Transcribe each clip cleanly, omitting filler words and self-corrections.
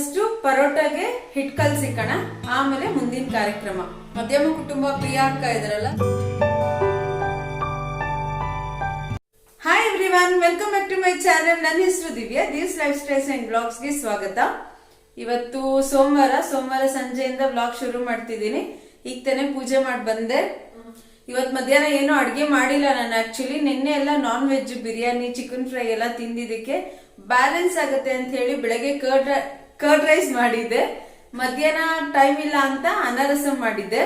First ಪರೋಟಾಗೆ hit ಕಲ್ಸಿಕೋಣ, ಆಮೇಲೆ ಮುಂದಿನ ಕಾರ್ಯಕ್ರಮ. ಮಧ್ಯಮ ಕುಟುಂಬ ಪ್ರಿಯಾ ಅಕ್ಕ ಇದ್ರಲ್ಲ. Hi everyone, welcome back to my channel. ನನ್ನ ಹೆಸರು Divya. Divs lifestyles and blogs ಗೆ ಸ್ವಾಗತ. ಇವತ್ತು ಸೋಮವಾರ ಸಂಜೆಯಿಂದ ಬ್ಲಾಗ್ ಶುರು ಮಾಡ್ತಿದ್ದೀನಿ. ಈಗ ತಾನೇ ಪೂಜೆ ಮಾಡಿ ಬಂದೆ. ಇವತ್ ಮಧ್ಯಾಹ್ನ ಏನು ಅಡ್ಗೆ ಮಾಡಿಲ್ಲ ನಾನು. ಆಕ್ಚುಲಿ ನಿನ್ನೆ ಎಲ್ಲ non veg biryani, chicken fry ಎಲ್ಲ ತಿಂದಿದ್ದಕ್ಕೆ ಬ್ಯಾಲೆನ್ಸ್ ಆಗುತ್ತೆ ಅಂತ ಹೇಳಿ ಬೆಳಗ್ಗೆ ಕರ್ಡ್ ರೈಸ್ ಮಾಡಿದ್ದೆ. ಮಧ್ಯಾಹ್ನ ಟೈಮ್ ಇಲ್ಲ ಅಂತ ಅನಾರಸಂ ಮಾಡಿದ್ದೆ.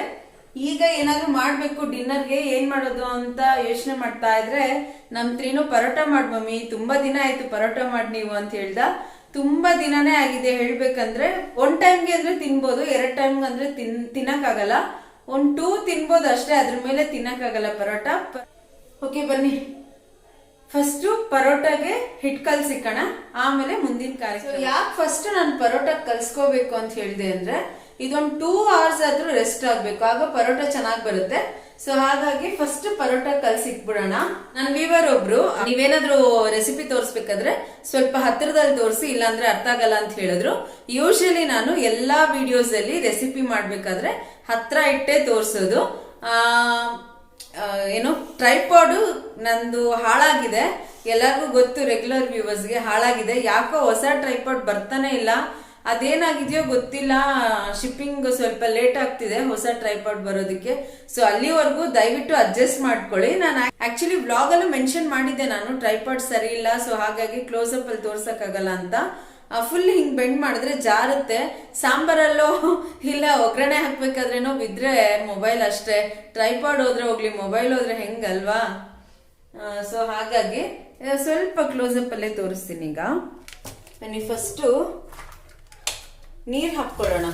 ಈಗ ಏನಾದ್ರು ಮಾಡ್ಬೇಕು ಡಿನ್ನರ್ಗೆ, ಏನ್ ಮಾಡೋದು ಅಂತ ಯೋಚನೆ ಮಾಡ್ತಾ ಇದ್ರೆ ನಮ್ ತ್ರೀನು ಪರೋಟ ಮಾಡ್ ಮಮ್ಮಿ, ತುಂಬಾ ದಿನ ಆಯ್ತು ಪರೋಟ ಮಾಡಿ ನೀವು ಅಂತ ಹೇಳ್ದ. ತುಂಬಾ ದಿನಾನೇ ಆಗಿದೆ ಹೇಳ್ಬೇಕಂದ್ರೆ. ಒನ್ ಟೈಮ್ಗೆ ಅಂದ್ರೆ ತಿನ್ಬೋದು, 2 ಟೈಮ್ಗೆ ಅಂದ್ರೆ ತಿನ್ನಕ್ಕಾಗಲ್ಲ. 1-2 ತಿನ್ಬೋದು ಅಷ್ಟೇ, ಅದ್ರ ಮೇಲೆ ತಿನ್ನಕ್ಕಾಗಲ್ಲ ಪರೋಟ. ಓಕೆ ಬನ್ನಿ, ಫಸ್ಟ್ ಪರೋಟಾಗೆ ಹಿಟ್ ಕಲ್ಸಿಕೋಣ, ಆಮೇಲೆ ಮುಂದಿನ ಕಾರ್ಯಕ್ರಮ. ಯಾಕೆ ಫಸ್ಟ್ ನಾನು ಪರೋಟ ಕಲ್ಸ್ಕೋಬೇಕು ಅಂತ ಹೇಳಿದೆ ಅಂದ್ರೆ, ಇದೊಂದು 2 hours ಆದ್ರೂ ರೆಸ್ಟ್ ಆಗ್ಬೇಕು, ಆಗ ಪರೋಟ ಚೆನ್ನಾಗಿ ಬರುತ್ತೆ. ಸೊ ಹಾಗಾಗಿ ಫಸ್ಟ್ ಪರೋಟ ಕಲ್ಸಿಕ್ಬಿಡೋಣ. ನನ್ ವೀವರ್ ಒಬ್ರು, ನೀವೇನಾದ್ರೂ ರೆಸಿಪಿ ತೋರಿಸ್ಬೇಕಾದ್ರೆ ಸ್ವಲ್ಪ ಹತ್ತಿರದಲ್ಲಿ ತೋರಿಸಿ, ಇಲ್ಲಾಂದ್ರೆ ಅರ್ಥ ಆಗಲ್ಲ ಅಂತ ಹೇಳಿದ್ರು. ಯೂಶಲಿ ನಾನು ಎಲ್ಲಾ ವಿಡಿಯೋಸ್ ಅಲ್ಲಿ ರೆಸಿಪಿ ಮಾಡ್ಬೇಕಾದ್ರೆ ಹತ್ರ ಇಟ್ಟೆ ತೋರ್ಸೋದು. ಏನು ಟ್ರೈಪಾಡು ನಂದು ಹಾಳಾಗಿದೆ, ಎಲ್ಲರಿಗೂ ಗೊತ್ತು, ರೆಗ್ಯುಲರ್ ವ್ಯೂವರ್ಸ್ಗೆ ಹಾಳಾಗಿದೆ. ಯಾಕೋ ಹೊಸ ಟ್ರೈಪಾಡ್ ಬರ್ತಾನೆ ಇಲ್ಲ, ಅದೇನಾಗಿದೆಯೋ ಗೊತ್ತಿಲ್ಲ. ಶಿಪ್ಪಿಂಗ್ ಸ್ವಲ್ಪ ಲೇಟ್ ಆಗ್ತಿದೆ ಹೊಸ ಟ್ರೈಪಾಡ್ ಬರೋದಕ್ಕೆ. ಸೊ ಅಲ್ಲಿವರೆಗೂ ದಯವಿಟ್ಟು ಅಡ್ಜಸ್ಟ್ ಮಾಡ್ಕೊಳ್ಳಿ. ನಾನು ಆಕ್ಚುಲಿ ಬ್ಲಾಗ್ ಅಲ್ಲೂ ಮೆನ್ಷನ್ ಮಾಡಿದ್ದೆ, ನಾನು ಟ್ರೈಪಾಡ್ ಸರಿ ಇಲ್ಲ, ಸೊ ಹಾಗಾಗಿ ಕ್ಲೋಸ್ ಅಪ್ ಅಲ್ಲಿ ತೋರ್ಸಕ್ಕಾಗಲ್ಲ ಅಂತ. ಫುಲ್ ಹಿಂಗ್ ಬೆಂಡ್ ಮಾಡಿದ್ರೆ ಜಾರುತ್ತೆ. ಸಾಂಬಾರಲ್ಲೋ ಇಲ್ಲ ಒಗ್ಗರಣೆ ಹಾಕ್ಬೇಕಾದ್ರೇನೋ ಬಿದ್ರೆ ಮೊಬೈಲ್ ಅಷ್ಟೇ. ಟ್ರೈಪಾಡ್ ಹೋದ್ರೆ ಹೋಗ್ಲಿ, ಮೊಬೈಲ್ ಹೋದ್ರೆ ಹೆಂಗಲ್ವಾ. ಸೊ ಹಾಗಾಗಿ ಸ್ವಲ್ಪ ಕ್ಲೋಸ್ ಅಪ್ ಅಲ್ಲೇ ತೋರಿಸ್ತೀನಿ. ಈಗ ಬನ್ನಿ, ಫಸ್ಟು ನೀರ್ ಹಾಕೊಳ್ಳೋಣ.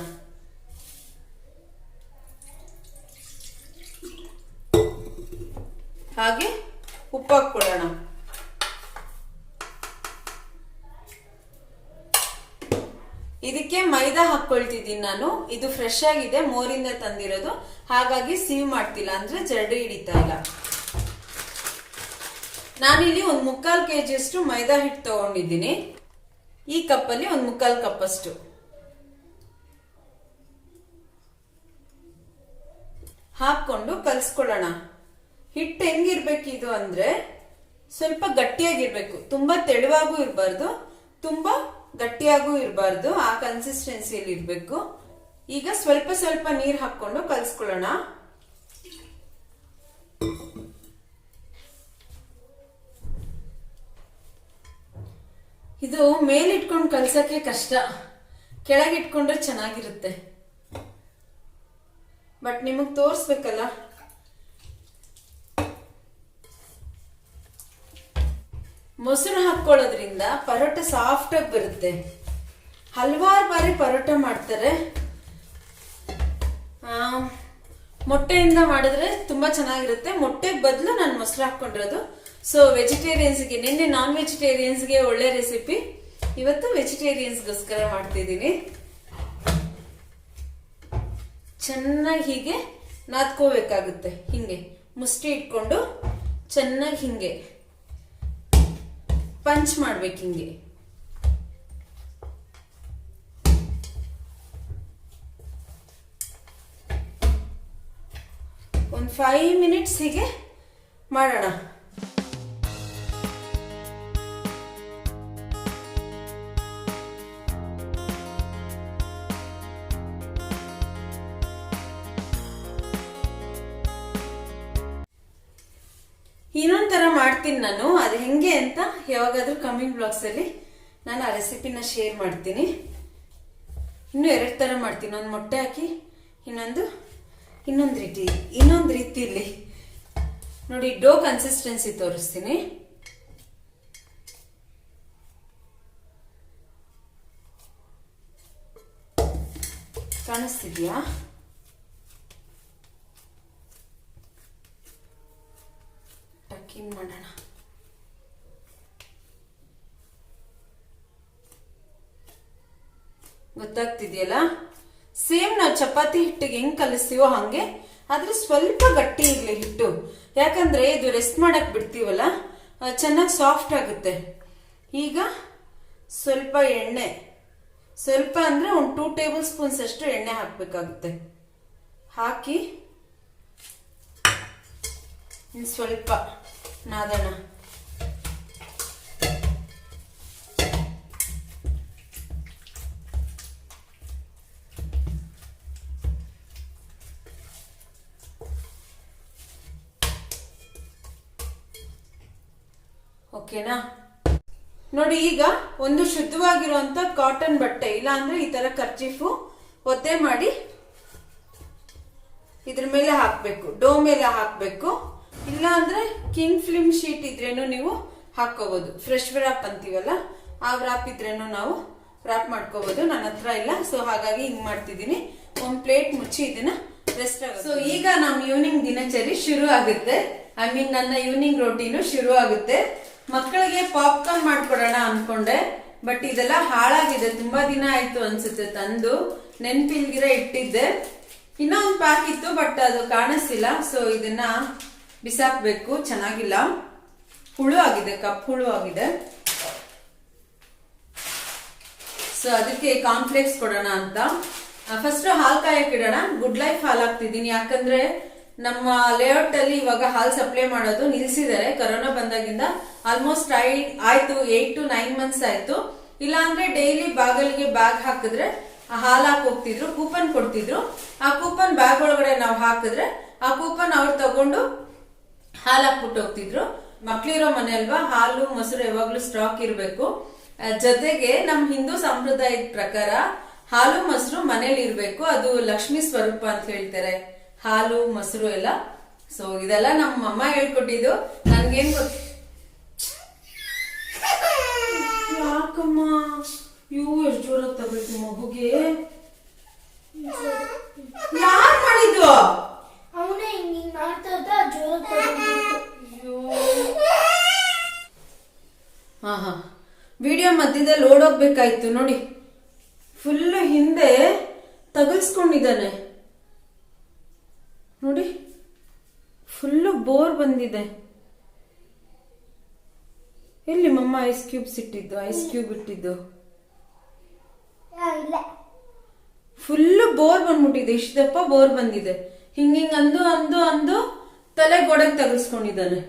ಹಾಗೆ ಉಪ್ಪು ಹಾಕೊಳ್ಳೋಣ. ಇದಕ್ಕೆ ಮೈದಾ ಹಾಕೊಳ್ತಿದ್ದೀನಿ ನಾನು. ಇದು ಫ್ರೆಶ್ ಆಗಿದೆ, ಮೋರಿಂದ ತಂದಿರೋದು, ಹಾಗಾಗಿ ಸೀವ್ ಮಾಡ್ತಿಲ್ಲ, ಅಂದ್ರೆ ಜರಡಿ ಹಿಡಿತಾ ಇಲ್ಲ. ನಾನಿಲ್ಲಿ 1/4 kg ಅಷ್ಟು ಮೈದಾ ಹಿಟ್ಟು ತಗೊಂಡಿದ್ದೀನಿ. ಈ ಕಪ್ಪಲ್ಲಿ 1/4 ಕಪ್ ಅಷ್ಟು ಹಾಕೊಂಡು ಕಲ್ಸ್ಕೊಳ್ಳೋಣ. ಹಿಟ್ಟು ಹೆಂಗಿರ್ಬೇಕು ಇದು ಅಂದ್ರೆ, ಸ್ವಲ್ಪ ಗಟ್ಟಿಯಾಗಿರ್ಬೇಕು, ತುಂಬಾ ತೆಳುವಾಗೂ ಇರಬಾರ್ದು, ತುಂಬಾ ಗಟ್ಟಿಯಾಗೂ ಇರಬಾರ್ದು, ಆ ಕನ್ಸಿಸ್ಟೆನ್ಸಿಯಲ್ಲಿ ಇರ್ಬೇಕು. ಈಗ ಸ್ವಲ್ಪ ಸ್ವಲ್ಪ ನೀರ್ ಹಾಕೊಂಡು ಕಲ್ಸ್ಕೊಳ್ಳೋಣ. ಇದು ಮೇಲಿಟ್ಕೊಂಡು ಕಲ್ಸಕ್ಕೆ ಕಷ್ಟ, ಕೆಳಗಿಟ್ಕೊಂಡ್ರೆ ಚೆನ್ನಾಗಿರುತ್ತೆ. ಬಟ್ ನಿಮಗ್ ತೋರ್ಸ್ಬೇಕಲ್ಲ. ಮೊಸರು ಹಾಕೊಳ್ಳೋದ್ರಿಂದ ಪರೋಟ ಸಾಫ್ಟ್ ಆಗಿ ಬರುತ್ತೆ. ಹಲವಾರು ಬಾರಿ ಪರೋಟ ಮಾಡ್ತಾರೆ. ಮೊಟ್ಟೆಯಿಂದ ಮಾಡಿದ್ರೆ ತುಂಬಾ ಚೆನ್ನಾಗಿರುತ್ತೆ. ಮೊಟ್ಟೆ ಬದಲು ನಾನು ಮೊಸರು ಹಾಕೊಂಡಿರೋದು. ಸೊ ವೆಜಿಟೇರಿಯನ್ಸ್ಗೆ, ನಿನ್ನೆ ನಾನ್ ವೆಜಿಟೇರಿಯನ್ಸ್ಗೆ ಒಳ್ಳೆ ರೆಸಿಪಿ, ಇವತ್ತು ವೆಜಿಟೇರಿಯನ್ಸ್ಗೋಸ್ಕರ ಮಾಡ್ತಿದ್ದೀನಿ. ಚೆನ್ನಾಗಿ ಹೀಗೆ ನಾದ್ಕೋಬೇಕಾಗುತ್ತೆ. ಹಿಂಗೆ ಮುಷ್ಟಿ ಇಟ್ಕೊಂಡು ಚೆನ್ನಾಗಿ ಹಿಂಗೆ ಪಂಚ್ ಮಾಡ್ಬೇಕು. ಹಿಂಗೆ ಒಂದು 5 minutes ಹೀಗೆ ಮಾಡೋಣ. ಇನ್ನೊಂಥರ ಮಾಡ್ತೀನಿ ನಾನು, ಅದು ಹೆಂಗೆ ಅಂತ ಯಾವಾಗಾದ್ರೂ ಕಮಿಂಗ್ ಬ್ಲಾಗ್ಸ್ ಅಲ್ಲಿ ನಾನು ಆ ರೆಸಿಪಿನ ಶೇರ್ ಮಾಡ್ತೀನಿ. ಇನ್ನು 2 ತರ ಮಾಡ್ತೀನಿ. ಒಂದು ಮೊಟ್ಟೆ ಹಾಕಿ, ಇನ್ನೊಂದು ರೀತಿಯಲ್ಲಿ ನೋಡಿ. ಡೋ ಕನ್ಸಿಸ್ಟೆನ್ಸಿ ತೋರಿಸ್ತೀನಿ. ಕಾಣಿಸ್ತಿದ್ಯಾ? ಮಾಡೋಣ. ಗೊತ್ತಾಗ್ತಿದೆಯಲ್ಲ? ಸೇಮ್ ನಾವು ಚಪಾತಿ ಹಿಟ್ಟಿಗೆ ಹೆಂಗ್ ಕಲಿಸ್ತೀವೋ ಹಂಗೆ, ಆದ್ರೆ ಸ್ವಲ್ಪ ಗಟ್ಟಿ ಇರ್ಲಿ ಹಿಟ್ಟು. ಯಾಕಂದ್ರೆ ಇದು ರೆಸ್ಟ್ ಮಾಡಕ್ ಬಿಡ್ತೀವಲ್ಲ, ಚೆನ್ನಾಗಿ ಸಾಫ್ಟ್ ಆಗುತ್ತೆ. ಈಗ ಸ್ವಲ್ಪ ಎಣ್ಣೆ, ಸ್ವಲ್ಪ ಅಂದ್ರೆ ಒಂದು 2 ಟೇಬಲ್ ಸ್ಪೂನ್ಸ್ ಅಷ್ಟು ಎಣ್ಣೆ ಹಾಕ್ಬೇಕಾಗುತ್ತೆ. ಹಾಕಿ ಸ್ವಲ್ಪ ನಾದೋಣ. ಓಕೆನಾ? ನೋಡಿ, ಈಗ ಒಂದು ಶುದ್ಧವಾಗಿರುವಂತ ಕಾಟನ್ ಬಟ್ಟೆ, ಇಲ್ಲ ಅಂದ್ರೆ ಈ ತರ ಕರ್ಚೀಫು ಒದ್ದೆ ಮಾಡಿ ಇದ್ರ ಮೇಲೆ ಹಾಕ್ಬೇಕು, ಡೋ ಮೇಲೆ ಹಾಕ್ಬೇಕು. ಇಲ್ಲ ಅಂದ್ರೆ ಕಿಂಗ್ ಫಿಲ್ಮ್ ಶೀಟ್ ಇದ್ರೇನು ನೀವು ಹಾಕೋಬಹುದು. ಫ್ರೆಶ್ ವ್ರಾಪ್ ಅಂತೀವಲ್ಲ, ಆ ವ್ರಾಪ್ ಇದ್ರೇನು ನಾವು ವ್ರಾಪ್ ಮಾಡ್ಕೋಬಹುದು. ನನ್ನ ಹತ್ರ ಇಲ್ಲ, ಸೊ ಹಾಗಾಗಿ ಹಿಂಗ್ ಮಾಡ್ತಿದ್ದೀನಿ. ಒಂದ್ ಪ್ಲೇಟ್ ಮುಚ್ಚಿ ಇದನ್ನ ರೆಸ್ಟ್ ಆಗುತ್ತೆ. ಸೊ ಈಗ ನಮ್ ಈವ್ನಿಂಗ್ ದಿನಚರಿ ಶುರು ಆಗುತ್ತೆ. ನನ್ನ ಈವ್ನಿಂಗ್ ರೋಟೀನು ಶುರು ಆಗುತ್ತೆ. ಮಕ್ಕಳಿಗೆ ಪಾಪ್ಕಾರ್ನ್ ಮಾಡ್ಕೊಡೋಣ ಅನ್ಕೊಂಡೆ, ಬಟ್ ಇದೆಲ್ಲ ಹಾಳಾಗಿದೆ. ತುಂಬಾ ದಿನ ಆಯ್ತು ಅನ್ಸುತ್ತೆ ತಂದು, ನೆನ್ಪಿಲ್ಗಿರ ಇಟ್ಟಿದ್ದೆ. ಇನ್ನ ಒಂದ್ ಪ್ಯಾಕ್ ಇತ್ತು, ಬಟ್ ಅದು ಕಾಣಿಸ್ತಿಲ್ಲ. ಸೊ ಇದನ್ನ ಬಿಸಾಕ್ಬೇಕು, ಚೆನ್ನಾಗಿಲ್ಲ, ಹುಳು ಆಗಿದೆ, ಕಪ್ ಹುಳು ಆಗಿದೆ. ಸೊ ಅದಕ್ಕೆ ಕಾನ್ಫ್ಲೆಕ್ಸ್ ಕೊಡೋಣ ಅಂತ ಫಸ್ಟ್ ಹಾಲ್ ಕಾಯಕ್ ಇಡೋಣ. ಗುಡ್ ಲೈಫ್ ಹಾಲ್ ಹಾಕ್ತಿದ್ದೀನಿ, ಯಾಕಂದ್ರೆ ನಮ್ಮ ಲೇಔಟ್ ಅಲ್ಲಿ ಇವಾಗ ಹಾಲ್ ಸಪ್ಲೈ ಮಾಡೋದು ನಿಲ್ಸಿದ್ದಾರೆ. ಕೊರೋನಾ ಬಂದಾಗಿಂದ ಆಲ್ಮೋಸ್ಟ್ ಆಯ್ತು 8 to 9 ಮಂತ್ಸ್ ಆಯ್ತು. ಇಲ್ಲ ಅಂದ್ರೆ ಡೈಲಿ ಬಾಗಲಿಗೆ ಬ್ಯಾಗ್ ಹಾಕಿದ್ರೆ ಹಾಲ್ ಹಾಕಿ ಹೋಗ್ತಿದ್ರು, ಕೂಪನ್ ಕೊಡ್ತಿದ್ರು. ಆ ಕೂಪನ್ ಬ್ಯಾಗ್ ಒಳಗಡೆ ನಾವು ಹಾಕಿದ್ರೆ ಆ ಕೂಪನ್ ಅವ್ರು ತಗೊಂಡು ಹಾಲ್ ಹಾಕ್ಬಿಟ್ಟು ಹೋಗ್ತಿದ್ರು. ಮಕ್ಳಿರೋ ಮನೆ ಅಲ್ವಾ, ಹಾಲು ಮೊಸರು ಯಾವಾಗ್ಲೂ ಸ್ಟಾಕ್ ಇರ್ಬೇಕು. ಜೊತೆಗೆ ನಮ್ ಹಿಂದೂ ಸಂಪ್ರದಾಯದ ಪ್ರಕಾರ ಹಾಲು ಮೊಸರು ಮನೇಲಿ ಇರ್ಬೇಕು, ಅದು ಲಕ್ಷ್ಮೀ ಸ್ವರೂಪ ಅಂತ ಹೇಳ್ತಾರೆ, ಹಾಲು ಮೊಸರು ಎಲ್ಲ. ಸೊ ಇದೆಲ್ಲ ನಮ್ಮ ಅಮ್ಮ ಹೇಳ್ಕೊಟ್ಟಿದ್ದು, ನನ್ಗೇನ್ ಗೊತ್ತ. ಯಾಕಮ್ಮ ಇವು ಎಷ್ಟು ಜೋರಾಗಿ ತಗೋಯ್ತು ಮಗುಗೆ? ಯಾರು ಮಾಡಿದ್ದು? ಅವನೇ ಹಿಂಗ್ ಮಾಡ್ತಾ ಇದ್ದ, ಜೋರಾಗಿ. ಹಾ ವಿಡಿಯೋ ಮಧ್ಯದಲ್ಲಿ ಓಡೋಗ್ಬೇಕಾಯ್ತು ನೋಡಿ. ಫುಲ್ ಹಿಂದೆ ತಗಲ್ಸ್ಕೊಂಡಿದ್ದಾನೆ ನೋಡಿ, ಫುಲ್ಲು ಬೋರ್ ಬಂದಿದೆ. ಎಲ್ಲಿ ಮಮ್ಮ ಐಸ್ ಕ್ಯೂಬ್ಸ್ ಇಟ್ಟಿದ್ದು, ಐಸ್ ಕ್ಯೂಬ್ ಇಟ್ಟಿದ್ದು? ಫುಲ್ಲು ಬೋರ್ ಬಂದ್ಬಿಟ್ಟಿದೆ, ಇಷ್ಟಪ್ಪ ಬೋರ್ ಬಂದಿದೆ. ಹಿಂಗಿಂಗ್ ಅಂದು ಅಂದು ಅಂದು ತಲೆ ಗೋಡೆಗೆ ತಗಲ್ಸ್ಕೊಂಡಿದ್ದಾನೆ.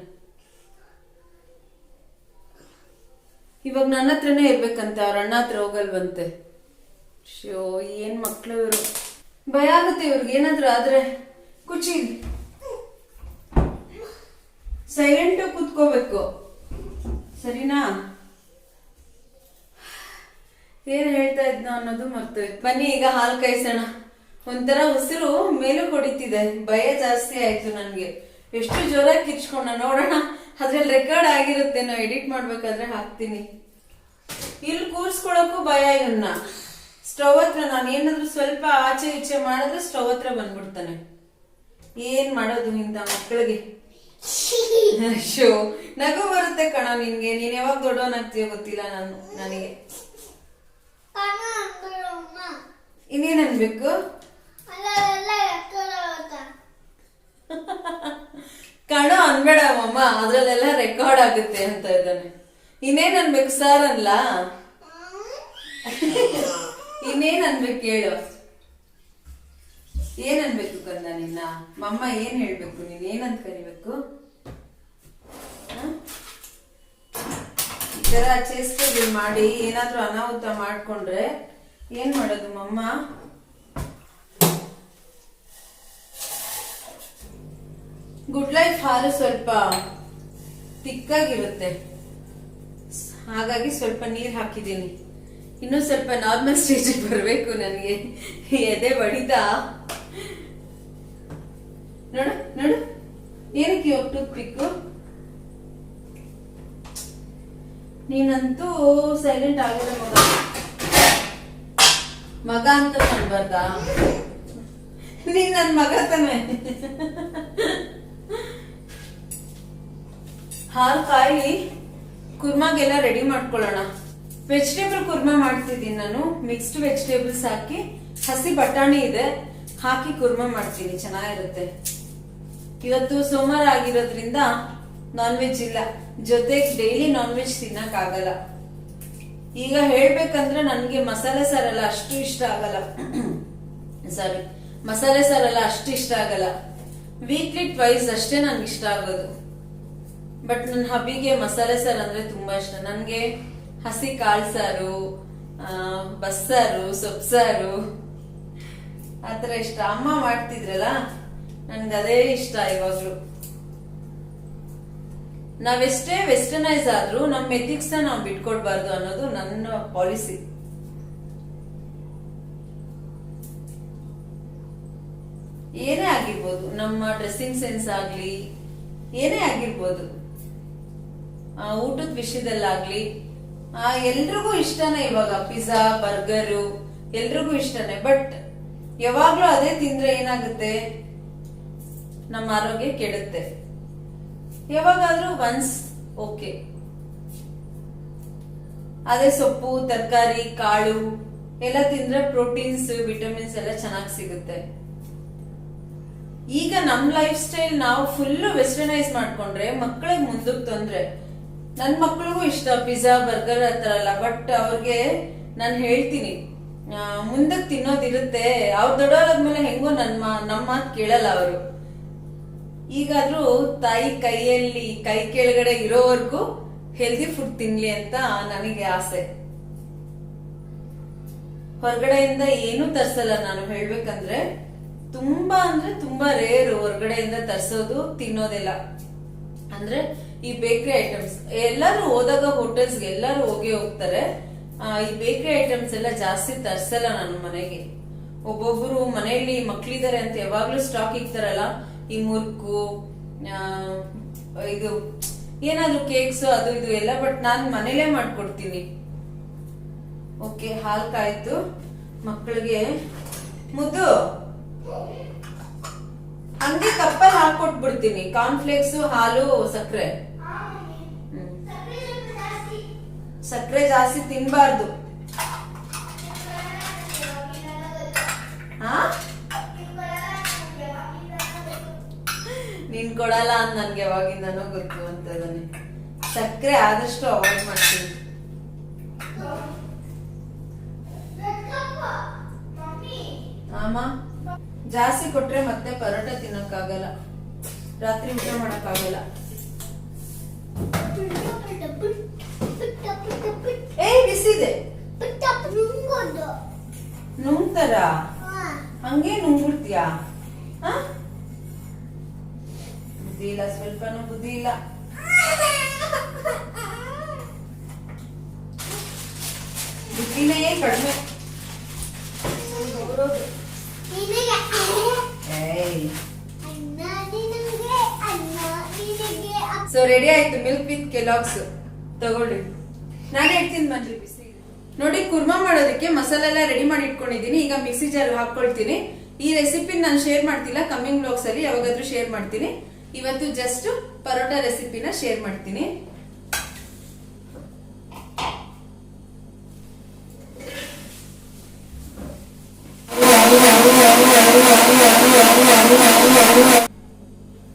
ಇವಾಗ ನನ್ನ ಹತ್ರನೇ ಇರ್ಬೇಕಂತೆ, ಅವ್ರ ಅಣ್ಣ ಹತ್ರ ಹೋಗಲ್ವಂತೆ. ಶೋ, ಏನ್ ಮಕ್ಳು ಇವರು, ಭಯ ಆಗುತ್ತೆ ಇವ್ರಿಗೆ ಏನಾದ್ರು ಆದ್ರೆ. ಕುಚಿ ಸೈಲೆಂಟ್ ಕೂತ್ಕೋಬೇಕು, ಸರಿನಾ? ಏನ್ ಹೇಳ್ತಾ ಇದ್ನ ಅನ್ನೋದು ಮರ್ತೋಯ್ತು. ಬನ್ನಿ ಈಗ ಹಾಲು ಕಾಯಿಸೋಣ. ಒಂಥರ ಉಸಿರು ಮೇಲೂ ಹೊಡಿತಿದೆ, ಭಯ ಜಾಸ್ತಿ ಆಯ್ತು ನನ್ಗೆ. ಎಷ್ಟು ಜೋರಾಗಿ ಕಿರ್ಚ್ಕೊಂಡ, ನೋಡೋಣ ಅದ್ರಲ್ಲಿ ರೆಕಾರ್ಡ್ ಆಗಿರುತ್ತೇನೋ, ಎಡಿಟ್ ಮಾಡ್ಬೇಕಾದ್ರೆ ಹಾಕ್ತೀನಿ. ಇಲ್ಲಿ ಕೂರ್ಸ್ಕೊಳಕ್ಕೂ ಭಯ ಇವನ್ನ. ಸ್ಟವ್ ಹತ್ರ ನಾನು ಏನಾದ್ರು ಸ್ವಲ್ಪ ಆಚೆ ಈಚೆ ಮಾಡಿದ್ರೆ ಸ್ಟವ್ ಹತ್ರ ಬಂದ್ಬಿಡ್ತಾನೆ. ಏನ್ ಮಾಡೋದು ಇಂಥ ಮಕ್ಕಳಿಗೆ? ಶೋ, ನಗು ಬರುತ್ತೆ ಕಣ ನಿನ್ಗೆ. ನೀನ್ ಯಾವಾಗ ದೊಡ್ಡವನಾಗ್ತೀಯ ಗೊತ್ತಿಲ್ಲ ನನಗೆ. ಇನ್ನೇನ್ ಅನ್ಬೇಕು? ಕಣ ಅನ್ಬೇಡ ಮಮ್ಮ, ಅದ್ರಲ್ಲೆಲ್ಲ ರೆಕಾರ್ಡ್ ಆಗುತ್ತೆ ಅಂತ ಇದ್ದಾನೆ. ಇನ್ನೇನ್ ಅನ್ಬೇಕು ಸರ್ ಅನ್ಲ? ಇನ್ನೇನ್ ಅನ್ಬೇಕು ಹೇಳು? ಏನ್ ಅನ್ಬೇಕು ಕಂದ ನಿನ್ನ? ಮಮ್ಮ ಏನ್ ಹೇಳ್ಬೇಕು? ನೀನ್ ಏನಂತ ಕರಿಬೇಕು? ಈ ತರ ಚೇಷ್ಟೆಗಳು ಮಾಡಿ ಏನಾದ್ರೂ ಅನಾಹುತ ಮಾಡ್ಕೊಂಡ್ರೆ ಏನ್ ಮಾಡೋದು ಮಮ್ಮ? ಗುಡ್ ಲೈಫ್ ಹಾಲು ಸ್ವಲ್ಪ ತಿಕ್ಕಾಗಿರುತ್ತೆ, ಹಾಗಾಗಿ ಸ್ವಲ್ಪ ನೀರ್ ಹಾಕಿದ್ದೀನಿ. ಇನ್ನೂ ಸ್ವಲ್ಪ ನಾರ್ಮಲ್ ಸ್ಟೇಜ್ ಬರ್ಬೇಕು ನನಗೆ. ಎದೆ ಬಡಿತ ನೋಡು ನೋಡು. ಏನಕ್ಕೆ ಇವಾಗ ಟೂತ್ ಪಿಕ್ಕು? ನೀನಂತೂ ಸೈಲೆಂಟ್ ಆಗಿರೋ ಮಗ ಅಂತ ಕಾಣ್ಬಾರ್ದಾ? ನೀನ್ ನನ್ ಮಗ ತಾನೆ. ಹಾಲು ಕಾಯಿ ಕುರ್ಮಾಗೆಲ್ಲ ರೆಡಿ ಮಾಡ್ಕೊಳ್ಳೋಣ. ವೆಜಿಟೇಬಲ್ ಕುರ್ಮಾ ಮಾಡ್ತಿದ್ದೀನಿ ನಾನು. ಮಿಕ್ಸ್ಡ್ ವೆಜಿಟೇಬಲ್ಸ್ ಹಾಕಿ, ಹಸಿ ಬಟಾಣಿ ಇದೆ, ಹಾಕಿ ಕುರ್ಮಾ ಮಾಡ್ತೀನಿ, ಚೆನ್ನಾಗಿರುತ್ತೆ. ಇವತ್ತು ಸೋಮವಾರ ಆಗಿರೋದ್ರಿಂದ ನಾನ್ ವೆಜ್ ಇಲ್ಲ, ಜೊತೆಗೆ ಡೈಲಿ ನಾನ್ ವೆಜ್ ತಿನ್ನಕ್ ಆಗಲ್ಲ. ಈಗ ಹೇಳ್ಬೇಕಂದ್ರೆ ನನ್ಗೆ ಮಸಾಲೆ ಸಾರೆಲ್ಲ ಅಷ್ಟು ಇಷ್ಟ ಆಗಲ್ಲ. ಸಾರಿ, ಮಸಾಲೆ ಸಾರೆಲ್ಲ ಅಷ್ಟು ಇಷ್ಟ ಆಗಲ್ಲ. ವೀಕ್ಲಿ ಟ್ವೈಸ್ ಅಷ್ಟೇ ನನ್ಗೆ ಇಷ್ಟ ಆಗೋದು. ಬಟ್ ನನ್ನ ಹಬ್ಬಿಗೆ ಮಸಾಲೆ ಸಾರು ಅಂದ್ರೆ ತುಂಬಾ ಇಷ್ಟ. ನನ್ಗೆ ಹಸಿ ಕಾಳು ಸಾರು, ಬಸ್ಸಾರು, ಸೊಪ್ಸಾರು ಆತರ ಇಷ್ಟ. ಅಮ್ಮ ಮಾಡ್ತಿದ್ರಲ್ಲ, ನನ್ಗೆ ಅದೇ ಇಷ್ಟ ಇವಾಗ್ಲು. ನಾವೆಷ್ಟೇ ವೆಸ್ಟರ್ನೈಸ್ ಆದ್ರೂ ನಮ್ಮ ಎಥಿಕ್ಸ್ ನ ನಾವು ಬಿಟ್ಕೊಡ್ಬಾರ್ದು ಅನ್ನೋದು ನನ್ನ ಪಾಲಿಸಿ. ಏನೇ ಆಗಿರ್ಬೋದು, ನಮ್ಮ ಡ್ರೆಸ್ಸಿಂಗ್ ಸೆನ್ಸ್ ಆಗ್ಲಿ, ಏನೇ ಆಗಿರ್ಬೋದು, ಊಟದ ವಿಷಯದಲ್ಲಾಗ್ಲಿ ಎಲ್ರಿಗೂ ಇಷ್ಟನೇ. ಇವಾಗ ಪಿಜ್ಜಾ, ಬರ್ಗರು ಎಲ್ರಿಗೂ ಇಷ್ಟನೇ. ಬಟ್ ಯಾವಾಗ್ಲೂ ಅದೇ ತಿಂದ್ರೆ ಏನಾಗುತ್ತೆ, ನಮ್ಮ ಆರೋಗ್ಯ ಕೆಡುತ್ತೆ. ಯಾವಾಗಾದ್ರೂ ಒನ್ಸ್ ಓಕೆ, ಅದೇ ಸೊಪ್ಪು, ತರಕಾರಿ, ಕಾಳು ಎಲ್ಲ ತಿಂದ್ರೆ ಪ್ರೋಟೀನ್ಸ್, ವಿಟಮಿನ್ಸ್ ಎಲ್ಲ ಚೆನ್ನಾಗಿ ಸಿಗುತ್ತೆ. ಈಗ ನಮ್ ಲೈಫ್ ಸ್ಟೈಲ್ ನಾವು ಫುಲ್ ವೆಸ್ಟರ್ನೈಸ್ ಮಾಡ್ಕೊಂಡ್ರೆ ಮಕ್ಕಳಿಗೆ ಮುಂದಕ್ಕೆ ತೊಂದ್ರೆ. ನನ್ ಮಕ್ಳಿಗೂ ಇಷ್ಟ ಪಿಜ್ಜಾ, ಬರ್ಗರ್ ಆತರ ಎಲ್ಲ. ಬಟ್ ಅವ್ರಿಗೆ ನಾನು ಹೇಳ್ತೀನಿ, ಮುಂದಕ್ಕೆ ತಿನ್ನೋದಿರುತ್ತೆ. ಅವ್ರು ದೊಡ್ಡವರಾದ್ಮೇಲೆ ಹೆಂಗೋ ನಮ್ಮ ಮಾತು ಕೇಳಲ್ಲ ಅವರು. ಈಗಾದ್ರೂ ತಾಯಿ ಕೈಯಲ್ಲಿ ಕೈ ಕೆಳಗಡೆ ಇರೋವರೆಗೂ ಹೆಲ್ದಿ ಫುಡ್ ತಿನ್ಲಿ ಅಂತ ನನಗೆ ಆಸೆ. ಹೊರಗಡೆಯಿಂದ ಏನು ತರ್ಸಲ್ಲ ನಾನು. ಹೇಳ್ಬೇಕಂದ್ರೆ ತುಂಬಾ ರೇರ್ ಹೊರಗಡೆಯಿಂದ ತರ್ಸೋದು, ತಿನ್ನೋದೆಲ್ಲ. ಅಂದ್ರೆ ಈ ಬೇಕರಿ ಐಟಮ್ಸ್ ಎಲ್ಲರೂ ಹೋದಾಗ ಹೋಟೆಲ್ಸ್ಗೆ ಎಲ್ಲರೂ ಹೋಗ್ತಾರೆ. ಈ ಬೇಕರಿ ಐಟಮ್ಸ್ ಎಲ್ಲ ಜಾಸ್ತಿ ತರ್ಸಲ್ಲ ನನ್ನ ಮನೆಗೆ. ಒಬ್ಬೊಬ್ರು ಮನೆಯಲ್ಲಿ ಮಕ್ಳಿದಾರೆ ಅಂತ ಯಾವಾಗ್ಲೂ ಸ್ಟಾಕ್ ಇಕ್ತಾರಲ್ಲ, ಈ ಮುರ್ಕು, ಇದು ಏನಾದ್ರು ಕೇಕ್ಸ್, ಅದು ಇದು ಎಲ್ಲ. ಬಟ್ ನಾನ್ ಮನೇಲೆ ಮಾಡ್ಕೊಡ್ತೀನಿ. ಓಕೆ, ಹಾಲ್ ಕಾಯ್ತು. ಮಕ್ಕಳಿಗೆ ಮುದ್ದು ಹಂಗೆ ಕಪ್ಪಲ್ಲಿ ಹಾಕೊಟ್ಬಿಡ್ತೀನಿ. ಕಾರ್ನ್ಫ್ಲೇಕ್ಸ್, ಹಾಲು, ಸಕ್ಕರೆ. ಸಕ್ಕರೆ ಜಾಸ್ತಿ ತಿನ್ಬಾರ್ದು. ನೀನ್ ಕೊಡಲ್ಲ ಅಂತ ನನ್ಗೆ ಯಾವಾಗಿಂದನೂ ಗೊತ್ತು ಅಂತದನ್ನೇ. ಸಕ್ಕರೆ ಆದಷ್ಟು ಅವಾಯ್ಡ್ ಮಾಡ್ತೀನಿ. ಅಮ್ಮ ಜಾಸ್ತಿ ಕೊಟ್ರೆ ಮತ್ತೆ ಪರೋಟ ತಿನ್ನಕ್ಕಾಗಲ್ಲ, ರಾತ್ರಿ ಊಟ ಮಾಡಕ್ಕಾಗಲ್ಲ. ಬಿಸಿದೆ ನುಂಗ್ತಾರ, ಹಂಗೆ ನುಂಗ್ಬಿಡ್ತೀಯಾ? ಬುದ್ಧಿ ಇಲ್ಲ, ಸ್ವಲ್ಪನೂ ಬುದ್ಧಿ ಇಲ್ಲ. ಬುದ್ಧಿನೇ ಕಡಿಮೆ. ಸೊ ರೆಡಿ ಆಯ್ತು ಮಿಲ್ಕ್ ವಿತ್ ಕೆಲಾಗ್ಸ್. ತಗೊಳ್ಳಿ, ನಾನೇ ಹೇಳ್ತೀನಿ ಬನ್ರಿ. ಬಿಸಿ ನೋಡಿ, ಕುರ್ಮಾ ಮಾಡೋದಕ್ಕೆ ಮಸಾಲೆ ಎಲ್ಲ ರೆಡಿ ಮಾಡಿ ಇಟ್ಕೊಂಡಿದೀನಿ. ಈಗ ಮಿಕ್ಸಿ ಜಾರ್ ಹಾಕೊಳ್ತೀನಿ. ಈ ರೆಸಿಪಿ ನಾನು ಶೇರ್ ಮಾಡ್ತಿಲ್ಲ, ಕಮ್ಮಿಂಗ್ ಬ್ಲಾಗ್ಸ್ ಅಲ್ಲಿ ಯಾವಾಗಾದ್ರೂ ಶೇರ್ ಮಾಡ್ತೀನಿ. ಇವತ್ತು ಜಸ್ಟ್ ಪರೋಟ ರೆಸಿಪಿನ ಶೇರ್ ಮಾಡ್ತೀನಿ.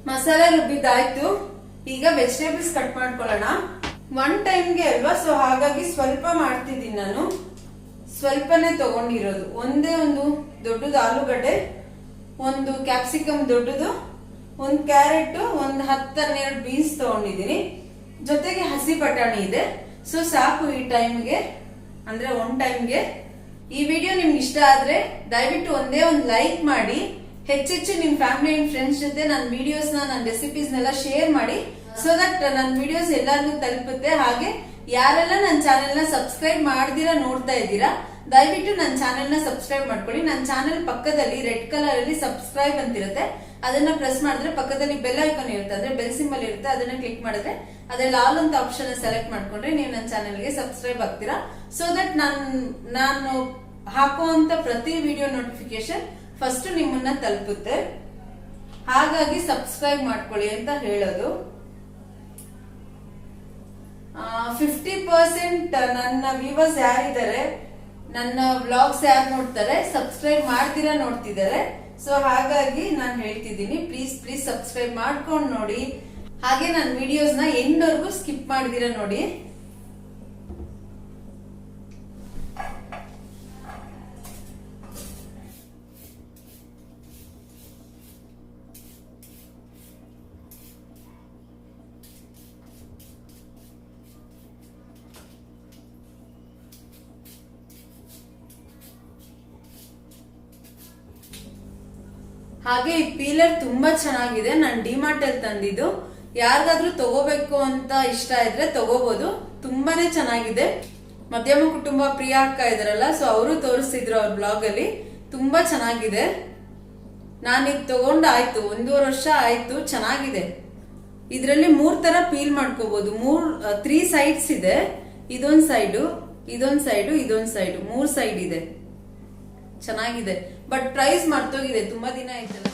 ಮಸಾಲೆ ರುಬ್ಬಿದ್ದಾಯ್ತು. ಈಗ ವೆಜಿಟೇಬಲ್ಸ್ ಕಟ್ ಮಾಡ್ಕೊಳ್ಳೋಣ. ಒನ್ ಟೈಮ್ಗೆ ಅಲ್ವಾ, ಸೊ ಹಾಗಾಗಿ ಸ್ವಲ್ಪ ಮಾಡ್ತಿದ್ದೀನಿ ನಾನು. ಸ್ವಲ್ಪನೇ ತಗೊಂಡಿರೋದು. ಒಂದೇ ಒಂದು ದೊಡ್ಡದು ಆಲೂಗಡ್ಡೆ, ಒಂದು ಕ್ಯಾಪ್ಸಿಕಮ್ ದೊಡ್ಡದು, ಒಂದು ಕ್ಯಾರೆಟ್, ಒಂದು 10-12 ಬೀನ್ಸ್ ತಗೊಂಡಿದ್ದೀನಿ. ಜೊತೆಗೆ ಹಸಿ ಬಟಾಣಿ ಇದೆ. ಸೊ ಸಾಕು ಈ ಟೈಮ್ಗೆ, ಅಂದ್ರೆ ಒನ್ ಟೈಮ್ಗೆ. ಈ ವಿಡಿಯೋ ನಿಮ್ಗೆ ಇಷ್ಟ ಆದ್ರೆ ದಯವಿಟ್ಟು ಒಂದೇ ಒಂದು ಲೈಕ್ ಮಾಡಿ. ಹೆಚ್ಚೆಚ್ಚು ನಿಮ್ ಫ್ಯಾಮಿಲಿ ಅಂಡ್ ಫ್ರೆಂಡ್ಸ್ ಜೊತೆ ನನ್ನ ವಿಡಿಯೋಸ್ ನನ್ನ ರೆಸಿಪೀಸ್ ನೆಲ್ಲ ಶೇರ್ ಮಾಡಿ. ಸೊ ದಟ್ ನನ್ನ ವಿಡಿಯೋಸ್ ಎಲ್ಲರಿಗೂ ತಲುಪುತ್ತೆ. ಹಾಗೆ ಯಾರೆಲ್ಲ ನನ್ನ ಚಾನೆಲ್ ನ ಸಬ್ಸ್ಕ್ರೈಬ್ ಮಾಡ್ದಿರಾ ನೋಡ್ತಾ ಇದ್ದೀರಾ, ದಯವಿಟ್ಟು ನನ್ನ ಚಾನೆಲ್ ನ ಸಬ್ಸ್ಕ್ರೈಬ್ ಮಾಡ್ಕೊಳ್ಳಿ. ನನ್ನ ಚಾನೆಲ್ ಪಕ್ಕದಲ್ಲಿ ರೆಡ್ ಕಲರ್ ಅಲ್ಲಿ ಸಬ್ಸ್ಕ್ರೈಬ್ ಅಂತಿರುತ್ತೆ, ಅದನ್ನ ಪ್ರೆಸ್ ಮಾಡಿದ್ರೆ ಪಕ್ಕದಲ್ಲಿ ಬೆಲ್ ಐಕಾನ್ ಇರುತ್ತೆ, ಅಂದ್ರೆ ಬೆಲ್ ಸಿಂಬಲ್ ಇರುತ್ತೆ, ಅದನ್ನ ಕ್ಲಿಕ್ ಮಾಡಿದ್ರೆ ಅದ್ರಲ್ಲಿ ಆಲ್ ಅಂತ ಆಪ್ಷನ್ ಸೆಲೆಕ್ಟ್ ಮಾಡ್ಕೊಂಡ್ರೆ ನೀವು ನನ್ನ ಚಾನೆಲ್ಗೆ ಸಬ್ಸ್ಕ್ರೈಬ್ ಆಗ್ತೀರಾ. ಸೊ ದಟ್ ನಾನು ಹಾಕುವಂತ ಪ್ರತಿ ವಿಡಿಯೋ ನೋಟಿಫಿಕೇಶನ್ ಫಸ್ಟ್ ನಿಮ್ಮನ್ನ ತಲುಪುತ್ತೆ. ಹಾಗಾಗಿ ಸಬ್ಸ್ಕ್ರೈಬ್ ಮಾಡ್ಕೊಳ್ಳಿ ಅಂತ ಹೇಳೋದು. 50% ನನ್ನ ವ್ಯೂವರ್ಸ್ ಯಾರಿದ್ದಾರೆ, ನನ್ನ ವ್ಲಾಗ್ಸ್ ಯಾರು ನೋಡ್ತಾರೆ, ಸಬ್ಸ್ಕ್ರೈಬ್ ಮಾಡ್ದಿರಾ ನೋಡ್ತಿದ್ದಾರೆ. ಸೊ ಹಾಗಾಗಿ ನಾನು ಹೇಳ್ತಿದ್ದೀನಿ, ಪ್ಲೀಸ್ ಸಬ್ಸ್ಕ್ರೈಬ್ ಮಾಡ್ಕೊಂಡು ನೋಡಿ. ಹಾಗೆ ನನ್ನ ವಿಡಿಯೋಸ್ ನ ಎಂಡ್ ವರ್ಗೂ ಸ್ಕಿಪ್ ಮಾಡ್ದಿರಾ ನೋಡಿ. ಹಾಗೆ ಈ ಪೀಲರ್ ತುಂಬಾ ಚೆನ್ನಾಗಿದೆ, ನಾನು ಡಿಮಾರ್ಟ್ ಅಲ್ಲಿ ತಂದಿದ್ದು. ಯಾರಿಗಾದ್ರೂ ತಗೋಬೇಕು ಅಂತ ಇಷ್ಟ ಇದ್ರೆ ತಗೋಬಹುದು, ತುಂಬಾನೇ ಚೆನ್ನಾಗಿದೆ. ಮಧ್ಯಮ ಕುಟುಂಬ ಪ್ರಿಯಾ ಅಕ್ಕ ಇದಾರಲ್ಲ, ಸೊ ಅವರು ತೋರಿಸ್ತಿದ್ರು ಅವ್ರ ಬ್ಲಾಗ್ ಅಲ್ಲಿ, ತುಂಬಾ ಚೆನ್ನಾಗಿದೆ. ನಾನೀಗ ತಗೊಂಡಾಯ್ತು 1.5 ವರ್ಷ ಆಯ್ತು, ಚೆನ್ನಾಗಿದೆ. ಇದರಲ್ಲಿ 3 ತರ ಪೀಲ್ ಮಾಡ್ಕೋಬಹುದು. 3 ಸೈಡ್ಸ್ ಇದೆ, ಇದೊಂದ್ ಸೈಡು, ಇದೊಂದ್ ಸೈಡು, ಇದೊಂದ್ ಸೈಡು, 3 ಸೈಡ್ ಇದೆ. ಚೆನ್ನಾಗಿದೆ, ಬಟ್ ಪ್ರೈಸ್ ಮರ್ತೋಗಿದೆ, ತುಂಬಾ ದಿನ ಆಯ್ತಲ್ಲ.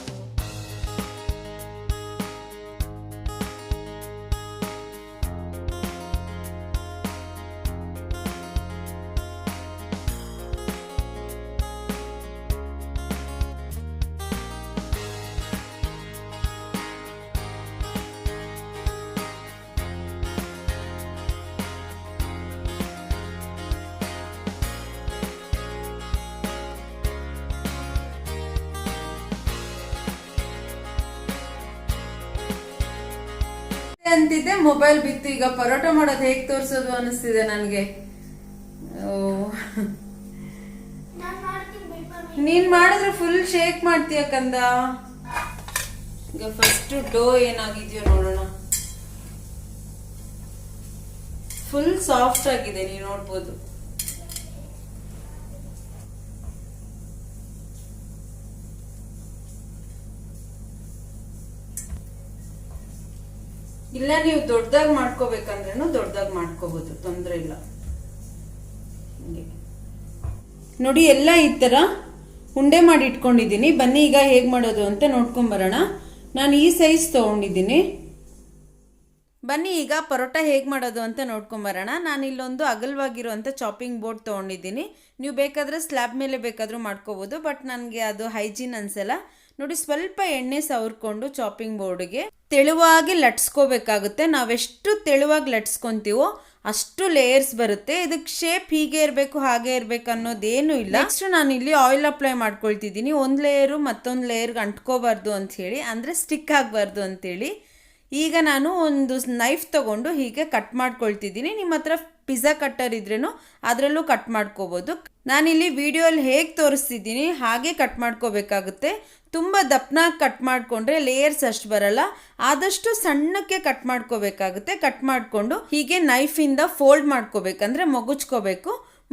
ಅಂತಿದ್ದೆ, ಮೊಬೈಲ್ ಬಿತ್ತು. ಈಗ ಪರೋಟ ಮಾಡೋದು ಹೇಗ್ ತೋರ್ಸೋದು ಅನಿಸ್ತಿದೆ ನನ್ಗೆ. ನಾನ್ ಮಾಡ್ತೀನಿ ಬಿಡ್ ಮಮ್ಮಿ. ನೀನ್ ಮಾಡಿದ್ರೆ ಫುಲ್ ಶೇಕ್ ಮಾಡ್ತೀಯ ಕಂದ. ಈಗ ಫಸ್ಟ್ ಡೋ ಏನಾಗಿದ್ಯೋ ನೋಡೋಣ. ಫುಲ್ ಸಾಫ್ಟ್ ಆಗಿದೆ, ನೀವು ನೋಡ್ಬೋದು. ಇಲ್ಲ ನೀವು ದೊಡ್ಡದಾಗಿ ಮಾಡ್ಕೋಬೇಕಂದ್ರೇನು ದೊಡ್ಡದಾಗಿ ಮಾಡ್ಕೋಬಹುದು, ತೊಂದ್ರೆ ಇಲ್ಲ. ನೋಡಿ ಎಲ್ಲ ಈ ತರ ಉಂಡೆ ಮಾಡಿ ಇಟ್ಕೊಂಡಿದ್ದೀನಿ. ಬನ್ನಿ ಈಗ ಹೇಗ್ ಮಾಡೋದು ಅಂತ ನೋಡ್ಕೊಂಡ್ ಬರೋಣ. ನಾನು ಈ ಸೈಜ್ ತಗೊಂಡಿದ್ದೀನಿ. ಬನ್ನಿ ಈಗ ಪರೋಟ ಹೇಗೆ ಮಾಡೋದು ಅಂತ ನೋಡ್ಕೊಂಬರೋಣ. ನಾನು ಇಲ್ಲೊಂದು ಅಗಲವಾಗಿರುವಂಥ ಚಾಪಿಂಗ್ ಬೋರ್ಡ್ ತೊಗೊಂಡಿದ್ದೀನಿ. ನೀವು ಬೇಕಾದರೆ ಸ್ಲ್ಯಾಬ್ ಮೇಲೆ ಬೇಕಾದರೂ ಮಾಡ್ಕೋಬೋದು, ಬಟ್ ನನಗೆ ಅದು ಹೈಜೀನ್ ಅನಿಸಲ್ಲ. ನೋಡಿ, ಸ್ವಲ್ಪ ಎಣ್ಣೆ ಸವರ್ಕೊಂಡು ಚಾಪಿಂಗ್ ಬೋರ್ಡ್ಗೆ ತೆಳುವಾಗಿ ಲಟ್ಸ್ಕೋಬೇಕಾಗುತ್ತೆ. ನಾವೆಷ್ಟು ತೆಳುವಾಗಿ ಲಟ್ಸ್ಕೊತೀವೋ ಅಷ್ಟು ಲೇಯರ್ಸ್ ಬರುತ್ತೆ. ಇದಕ್ಕೆ ಶೇಪ್ ಹೀಗೆ ಇರಬೇಕು ಹಾಗೆ ಇರಬೇಕು ಅನ್ನೋದೇನು ಇಲ್ಲ. ನೆಕ್ಸ್ಟ್ ನಾನು ಇಲ್ಲಿ ಆಯಿಲ್ ಅಪ್ಲೈ ಮಾಡ್ಕೊಳ್ತಿದ್ದೀನಿ. ಒಂದು ಲೇಯರು ಮತ್ತೊಂದು ಲೇಯರ್ಗೆ ಅಂಟ್ಕೋಬಾರ್ದು ಅಂಥೇಳಿ, ಅಂದರೆ ಸ್ಟಿಕ್ ಆಗಬಾರ್ದು ಅಂಥೇಳಿ. ಈಗ ನಾನು ಒಂದು ನೈಫ್ ತಗೊಂಡು ಹೀಗೆ ಕಟ್ ಮಾಡ್ಕೊಳ್ತಿದ್ದೀನಿ. ನಿಮ್ಮ ಹತ್ರ ಪಿಜ್ಜಾ ಕಟ್ಟರ್ ಇದ್ರೇನು ಅದರಲ್ಲೂ ಕಟ್ ಮಾಡ್ಕೋಬೋದು. ನಾನಿಲ್ಲಿ ವಿಡಿಯೋಲ್ಲಿ ಹೇಗೆ ತೋರಿಸ್ತಿದ್ದೀನಿ ಹಾಗೆ ಕಟ್ ಮಾಡ್ಕೋಬೇಕಾಗುತ್ತೆ. ತುಂಬ ದಪ್ಪನಾಗಿ ಕಟ್ ಮಾಡಿಕೊಂಡ್ರೆ ಲೇಯರ್ಸ್ ಅಷ್ಟು ಬರಲ್ಲ. ಆದಷ್ಟು ಸಣ್ಣಕ್ಕೆ ಕಟ್ ಮಾಡ್ಕೋಬೇಕಾಗುತ್ತೆ. ಕಟ್ ಮಾಡಿಕೊಂಡು ಹೀಗೆ ನೈಫಿಂದ ಫೋಲ್ಡ್ ಮಾಡ್ಕೋಬೇಕಂದ್ರೆ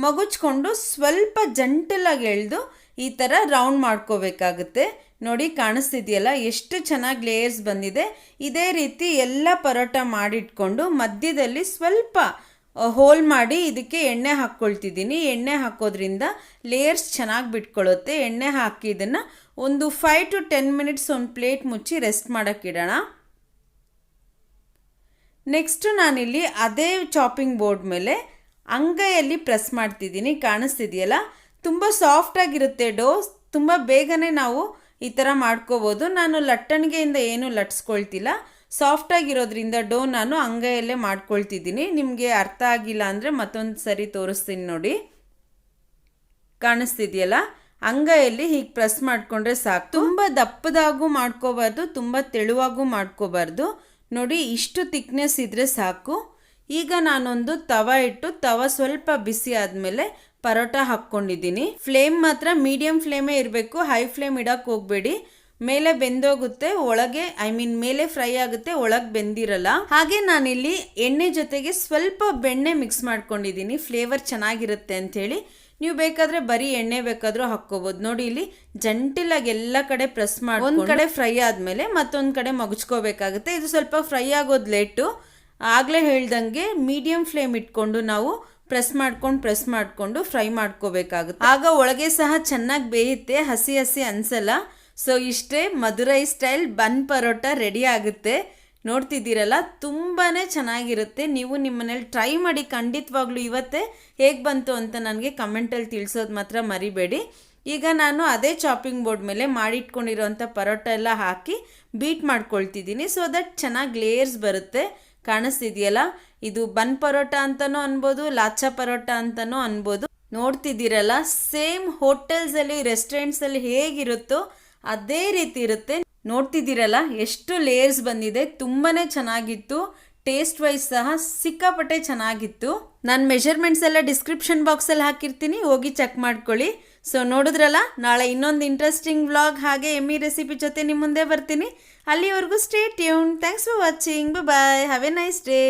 ಮಗುಚ್ಕೊಂಡು ಸ್ವಲ್ಪ ಜಂಟಲಾಗಿ ಎಳೆದು ಈ ಥರ ರೌಂಡ್ ಮಾಡ್ಕೋಬೇಕಾಗುತ್ತೆ. ನೋಡಿ, ಕಾಣಿಸ್ತಿದೆಯಲ್ಲ ಎಷ್ಟು ಚೆನ್ನಾಗಿ ಲೇಯರ್ಸ್ ಬಂದಿದೆ. ಇದೇ ರೀತಿ ಎಲ್ಲ ಪರೋಟ ಮಾಡಿಟ್ಕೊಂಡು ಮಧ್ಯದಲ್ಲಿ ಸ್ವಲ್ಪ ಹೋಲ್ ಮಾಡಿ ಇದಕ್ಕೆ ಎಣ್ಣೆ ಹಾಕ್ಕೊಳ್ತಿದ್ದೀನಿ. ಎಣ್ಣೆ ಹಾಕೋದ್ರಿಂದ ಲೇಯರ್ಸ್ ಚೆನ್ನಾಗಿ ಬಿಟ್ಕೊಳ್ಳುತ್ತೆ. ಎಣ್ಣೆ ಹಾಕಿ ಇದನ್ನು ಒಂದು 5 to 10 ಮಿನಿಟ್ಸ್ ಒಂದು ಪ್ಲೇಟ್ ಮುಚ್ಚಿ ರೆಸ್ಟ್ ಮಾಡೋಕ್ಕಿಡೋಣ. ನೆಕ್ಸ್ಟು ನಾನಿಲ್ಲಿ ಅದೇ ಚಾಪಿಂಗ್ ಬೋರ್ಡ್ ಮೇಲೆ ಅಂಗೈಯಲ್ಲಿ ಪ್ರೆಸ್ ಮಾಡ್ತಿದ್ದೀನಿ. ಕಾಣಿಸ್ತಿದೆಯಲ್ಲ, ತುಂಬ ಸಾಫ್ಟಾಗಿರುತ್ತೆ ಡೋ. ತುಂಬ ಬೇಗನೆ ನಾವು ಈ ಥರ ಮಾಡ್ಕೋಬೋದು. ನಾನು ಲಟ್ಟಣಿಗೆಯಿಂದ ಏನು ಲಟ್ಸ್ಕೊಳ್ತಿಲ್ಲ. ಸಾಫ್ಟಾಗಿರೋದ್ರಿಂದ ಡೋ ನಾನು ಅಂಗೈಯಲ್ಲೇ ಮಾಡ್ಕೊಳ್ತಿದ್ದೀನಿ. ನಿಮಗೆ ಅರ್ಥ ಆಗಿಲ್ಲ ಅಂದರೆ ಮತ್ತೊಂದು ಸರಿ ತೋರಿಸ್ತೀನಿ ನೋಡಿ. ಕಾಣಿಸ್ತಿದೆಯಲ್ಲ, ಅಂಗೈಯಲ್ಲಿ ಹೀಗೆ ಪ್ರೆಸ್ ಮಾಡಿಕೊಂಡ್ರೆ ಸಾಕು. ತುಂಬ ದಪ್ಪದಾಗೂ ಮಾಡ್ಕೋಬಾರ್ದು, ತುಂಬ ತೆಳುವಾಗೂ ಮಾಡ್ಕೋಬಾರ್ದು. ನೋಡಿ, ಇಷ್ಟು ಥಿಕ್ನೆಸ್ ಇದ್ದರೆ ಸಾಕು. ಈಗ ನಾನೊಂದು ತವ ಇಟ್ಟು ತವ ಸ್ವಲ್ಪ ಬಿಸಿ ಆದಮೇಲೆ ಪರೋಟ ಹಾಕ್ಕೊಂಡಿದ್ದೀನಿ. ಫ್ಲೇಮ್ ಮಾತ್ರ ಮೀಡಿಯಂ ಫ್ಲೇಮೇ ಇರಬೇಕು, ಹೈ ಫ್ಲೇಮ್ ಇಡಕ್ಕೆ ಹೋಗಬೇಡಿ. ಮೇಲೆ ಬೆಂದೋಗುತ್ತೆ, ಒಳಗೆ ಮೇಲೆ ಫ್ರೈ ಆಗುತ್ತೆ, ಒಳಗೆ ಬೆಂದಿರಲ್ಲ. ಹಾಗೆ ನಾನಿಲ್ಲಿ ಎಣ್ಣೆ ಜೊತೆಗೆ ಸ್ವಲ್ಪ ಬೆಣ್ಣೆ ಮಿಕ್ಸ್ ಮಾಡ್ಕೊಂಡಿದ್ದೀನಿ, ಫ್ಲೇವರ್ ಚೆನ್ನಾಗಿರುತ್ತೆ ಅಂಥೇಳಿ. ನೀವು ಬೇಕಾದರೆ ಬರೀ ಎಣ್ಣೆ ಬೇಕಾದರೂ ಹಾಕ್ಕೋಬೋದು. ನೋಡಿ, ಇಲ್ಲಿ ಜಂಟಿಲಾಗಿ ಎಲ್ಲ ಕಡೆ ಪ್ರೆಸ್ ಮಾಡಿ ಒಂದು ಕಡೆ ಫ್ರೈ ಆದಮೇಲೆ ಮತ್ತೊಂದು ಕಡೆ ಮಗುಚ್ಕೋಬೇಕಾಗುತ್ತೆ. ಇದು ಸ್ವಲ್ಪ ಫ್ರೈ ಆಗೋದು ಲೇಟು. ಆಗಲೇ ಹೇಳ್ದಂಗೆ ಮೀಡಿಯಂ ಫ್ಲೇಮ್ ಇಟ್ಕೊಂಡು ನಾವು ಪ್ರೆಸ್ ಮಾಡಿಕೊಂಡು ಫ್ರೈ ಮಾಡ್ಕೋಬೇಕಾಗುತ್ತೆ. ಆಗ ಒಳಗೆ ಸಹ ಚೆನ್ನಾಗಿ ಬೇಯುತ್ತೆ, ಹಸಿ ಹಸಿ ಅನಿಸಲ್ಲ. ಸೊ ಇಷ್ಟೇ, ಮಧುರೈ ಸ್ಟೈಲ್ ಬನ್ ಪರೋಟ ರೆಡಿ ಆಗುತ್ತೆ. ನೋಡ್ತಿದ್ದೀರಲ್ಲ, ತುಂಬಾ ಚೆನ್ನಾಗಿರುತ್ತೆ. ನೀವು ನಿಮ್ಮ ಮನೇಲಿ ಟ್ರೈ ಮಾಡಿ ಖಂಡಿತವಾಗ್ಲೂ. ಇವತ್ತೇ ಹೇಗೆ ಬಂತು ಅಂತ ನನಗೆ ಕಮೆಂಟಲ್ಲಿ ತಿಳಿಸೋದು ಮಾತ್ರ ಮರಿಬೇಡಿ. ಈಗ ನಾನು ಅದೇ ಚಾಪಿಂಗ್ ಬೋರ್ಡ್ ಮೇಲೆ ಮಾಡಿಟ್ಕೊಂಡಿರೋಂಥ ಪರೋಟ ಎಲ್ಲ ಹಾಕಿ ಬೀಟ್ ಮಾಡ್ಕೊಳ್ತಿದ್ದೀನಿ, ಸೊ ದಟ್ ಚೆನ್ನಾಗಿ ಲೇಯರ್ಸ್ ಬರುತ್ತೆ. ಕಾಣಿಸ್ತಿದೆಯಲ್ಲ, ಇದು ಬನ್ ಪರೋಟ ಅಂತನೂ ಅನ್ಬೋದು, ಲಾಚಾ ಪರೋಟ ಅಂತನೂ ಅನ್ಬೋದು. ನೋಡ್ತಿದ್ದೀರಲ್ಲ, ಸೇಮ್ ಹೋಟೆಲ್ಸಲ್ಲಿ ರೆಸ್ಟೋರೆಂಟ್ಸಲ್ಲಿ ಹೇಗಿರುತ್ತೋ ಅದೇ ರೀತಿ ಇರುತ್ತೆ. ನೋಡ್ತಿದ್ದೀರಲ್ಲ ಎಷ್ಟು ಲೇಯರ್ಸ್ ಬಂದಿದೆ, ತುಂಬಾ ಚೆನ್ನಾಗಿತ್ತು. ಟೇಸ್ಟ್ ವೈಸ್ ಸಹ ಸಿಕ್ಕಾಪಟ್ಟೆ ಚೆನ್ನಾಗಿತ್ತು. ನಾನು ಮೆಷರ್ಮೆಂಟ್ಸ್ ಎಲ್ಲ ಡಿಸ್ಕ್ರಿಪ್ಷನ್ ಬಾಕ್ಸಲ್ಲಿ ಹಾಕಿರ್ತೀನಿ, ಹೋಗಿ ಚೆಕ್ ಮಾಡ್ಕೊಳ್ಳಿ. ಸೊ ನೋಡಿದ್ರಲ್ಲ, ನಾಳೆ ಇನ್ನೊಂದು ಇಂಟ್ರೆಸ್ಟಿಂಗ್ ವ್ಲಾಗ್ ಹಾಗೆ ಎಮ್ಮಿ ರೆಸಿಪಿ ಜೊತೆ ನಿಮ್ಮ ಮುಂದೆ ಬರ್ತೀನಿ. ಅಲ್ಲಿವರೆಗೂ stay tune. Thanks for watching. Bye. Have a nice day.